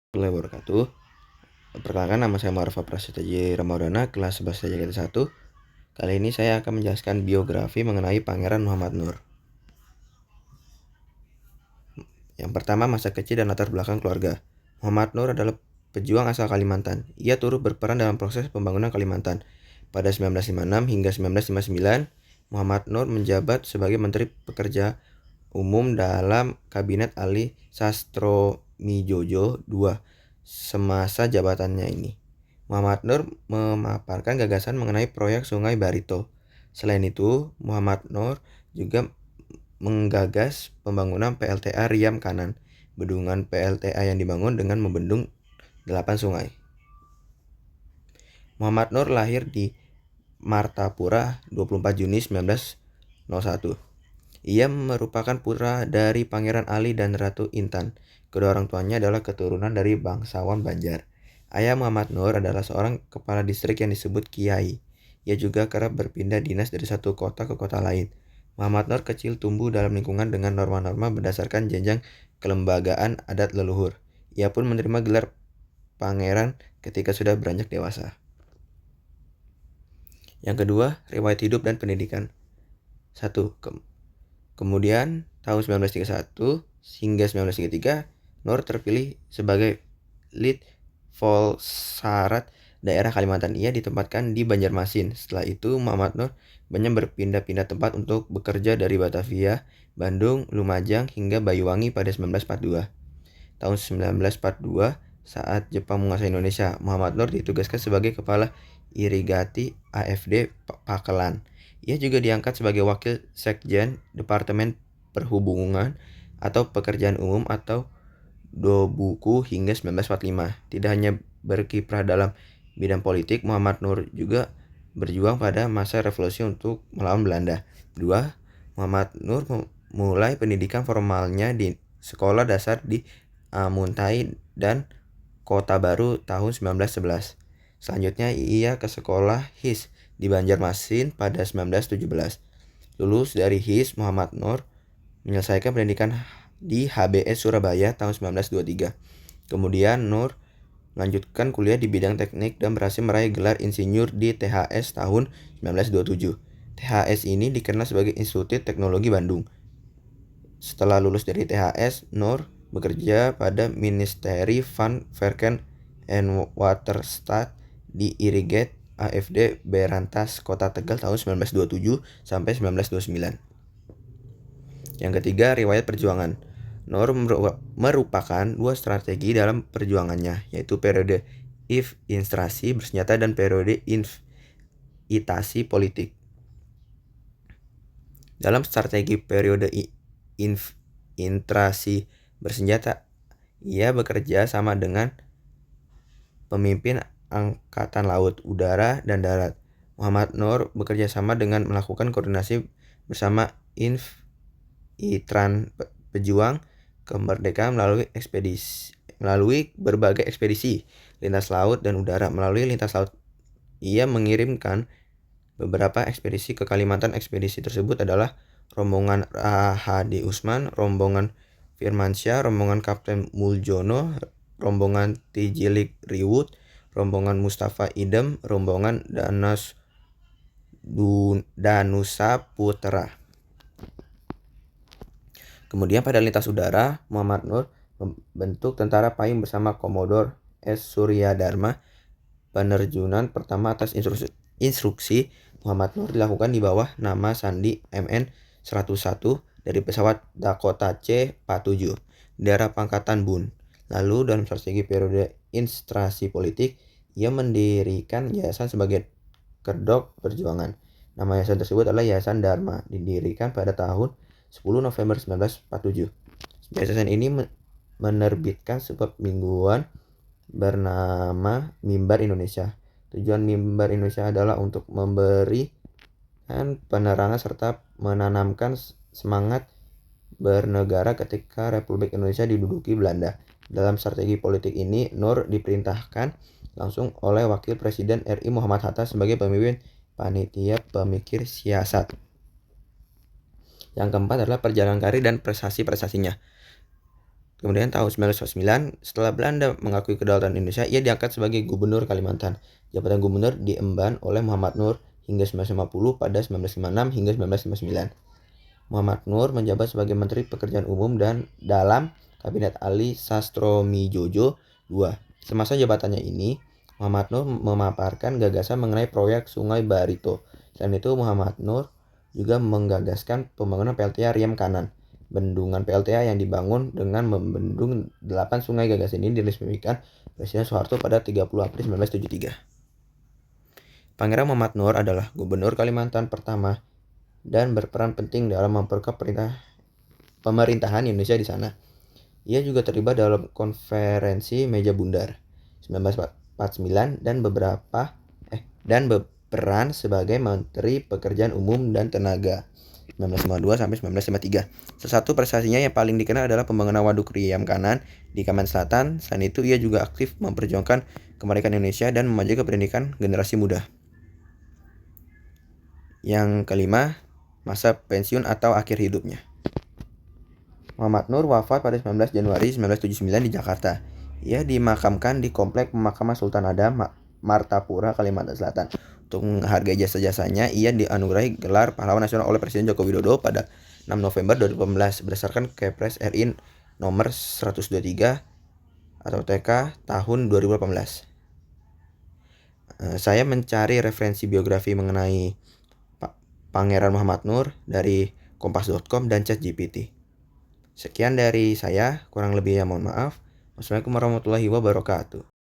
Warahmatullahi wabarakatuh. Perkenalkan, nama saya Muarfa Prasetya J. Ramadana, kelas 11 Jakarta 1. Kali ini saya akan menjelaskan biografi mengenai Pangeran Muhammad Nur. Yang pertama, masa kecil dan latar belakang keluarga. Muhammad Nur adalah pejuang asal Kalimantan. Ia turut berperan dalam proses pembangunan Kalimantan. Pada 1956 hingga 1959, Muhammad Nur menjabat sebagai Menteri Pekerja Umum dalam Kabinet Ali Sastromijojo II. Semasa jabatannya ini, Muhammad Nur memaparkan gagasan mengenai proyek Sungai Barito. Selain itu, Muhammad Nur juga menggagas pembangunan PLTA Riam Kanan, bendungan PLTA yang dibangun dengan membendung 8 sungai. Muhammad Nur lahir di Martapura 24 Juni 1901. Ia merupakan putra dari Pangeran Ali dan Ratu Intan. Kedua orang tuanya adalah keturunan dari bangsawan Banjar. Ayah Muhammad Nur adalah seorang kepala distrik yang disebut Kiai. Ia juga kerap berpindah dinas dari satu kota ke kota lain. Muhammad Nur kecil tumbuh dalam lingkungan dengan norma-norma berdasarkan jenjang kelembagaan adat leluhur. Ia pun menerima gelar pangeran ketika sudah beranjak dewasa. Yang kedua, riwayat hidup dan pendidikan. 1. Kemudian tahun 1931 hingga 1933, Nur terpilih sebagai lead Volsarat daerah Kalimantan. Ia ditempatkan di Banjarmasin. Setelah itu Muhammad Nur banyak berpindah-pindah tempat untuk bekerja dari Batavia, Bandung, Lumajang hingga Banyuwangi pada 1942. Tahun 1942, saat Jepang menguasai Indonesia, Muhammad Nur ditugaskan sebagai kepala irigasi AFD Pakelan. Ia juga diangkat sebagai wakil sekjen Departemen Perhubungan atau Pekerjaan Umum atau Dobuku hingga 1945. Tidak hanya berkiprah dalam bidang politik, Muhammad Nur juga berjuang pada masa revolusi untuk melawan Belanda. 2. Muhammad Nur memulai pendidikan formalnya di sekolah dasar di Muntai dan Kota Baru tahun 1911. Selanjutnya ia ke sekolah HIS di Banjarmasin pada 1917. Lulus dari HIS, Muhammad Nur menyelesaikan pendidikan di HBS Surabaya tahun 1923. Kemudian Nur melanjutkan kuliah di bidang teknik dan berhasil meraih gelar insinyur di THS tahun 1927. THS ini dikenal sebagai Institut Teknologi Bandung. Setelah lulus dari THS, Nur bekerja pada Ministeri van Verken and Waterstaat di Irrigat AFD Berantas Kota Tegal tahun 1927 sampai 1929. Yang ketiga, riwayat perjuangan. Nur merupakan dua strategi dalam perjuangannya, yaitu periode infiltrasi bersenjata dan periode infiltrasi politik. Dalam strategi periode infiltrasi bersenjata, ia bekerja sama dengan pemimpin Angkatan Laut, Udara, dan Darat. Muhammad Nur bekerja sama dengan melakukan koordinasi bersama Infiltran Pejuang Kemerdekaan melalui berbagai ekspedisi lintas laut dan udara. Melalui lintas laut, ia mengirimkan beberapa ekspedisi ke Kalimantan. Ekspedisi tersebut adalah rombongan Rahadi Usman, rombongan Firmansyah, rombongan Kapten Muljono, rombongan Tijilik Riwut, rombongan Mustafa Idem, rombongan Danusa Putra. Kemudian pada lintas udara, Muhammad Nur membentuk tentara payung bersama Komodor S. Suryadharma. Penerjunan pertama atas instruksi Muhammad Nur dilakukan di bawah nama Sandi MN-101 dari pesawat Dakota C-47 di daerah Pangkatan Bun. Lalu dalam strategi periode infiltrasi politik, ia mendirikan yayasan sebagai kedok perjuangan. Nama yayasan tersebut adalah Yayasan Dharma, didirikan pada tahun 10 November 1947. Yayasan ini menerbitkan sebuah mingguan bernama Mimbar Indonesia. Tujuan Mimbar Indonesia adalah untuk memberikan penerangan serta menanamkan semangat bernegara ketika Republik Indonesia diduduki Belanda. Dalam strategi politik ini, Nur diperintahkan langsung oleh Wakil Presiden RI Muhammad Hatta sebagai pemimpin panitia pemikir siasat. Yang keempat adalah perjalanan karir dan prestasi-prestasinya. Kemudian tahun 1949, setelah Belanda mengakui kedaulatan Indonesia, ia diangkat sebagai Gubernur Kalimantan. Jabatan gubernur diemban oleh Muhammad Nur hingga 1950. Pada 1956 hingga 1959, Muhammad Nur menjabat sebagai Menteri Pekerjaan Umum dan dalam Kabinet Ali Sastromijojo II. Semasa jabatannya ini, Muhammad Nur memaparkan gagasan mengenai proyek Sungai Barito. Selain itu, Muhammad Nur juga menggagaskan pembangunan PLTA Riam Kanan. Bendungan PLTA yang dibangun dengan membendung 8 sungai. Gagasan ini diresmikan Presiden Soeharto pada 30 April 1973. Pangeran Muhammad Nur adalah Gubernur Kalimantan pertama dan berperan penting dalam memperkuat pemerintahan Indonesia di sana. Ia juga terlibat dalam konferensi Meja Bundar 1949 dan berperan sebagai Menteri Pekerjaan Umum dan Tenaga 1952 sampai 1953. Salah satu prestasinya yang paling dikenal adalah pembangunan Waduk Riam Kanan di Kalimantan Selatan. Selain itu, ia juga aktif memperjuangkan kemerdekaan Indonesia dan memajukan pendidikan generasi muda. Yang kelima, masa pensiun atau akhir hidupnya. Muhammad Nur wafat pada 19 Januari 1979 di Jakarta. Ia dimakamkan di Komplek Pemakaman Sultan Adam, Martapura, Kalimantan Selatan. Untuk menghargai jasa-jasanya, ia dianugerahi gelar Pahlawan Nasional oleh Presiden Joko Widodo pada 6 November 2018 berdasarkan Kepres RI nomor 123 atau TK tahun 2018. Saya mencari referensi biografi mengenai Pangeran Muhammad Nur dari kompas.com dan ChatGPT. Sekian dari saya, kurang lebihnya mohon maaf. Wassalamualaikum warahmatullahi wabarakatuh.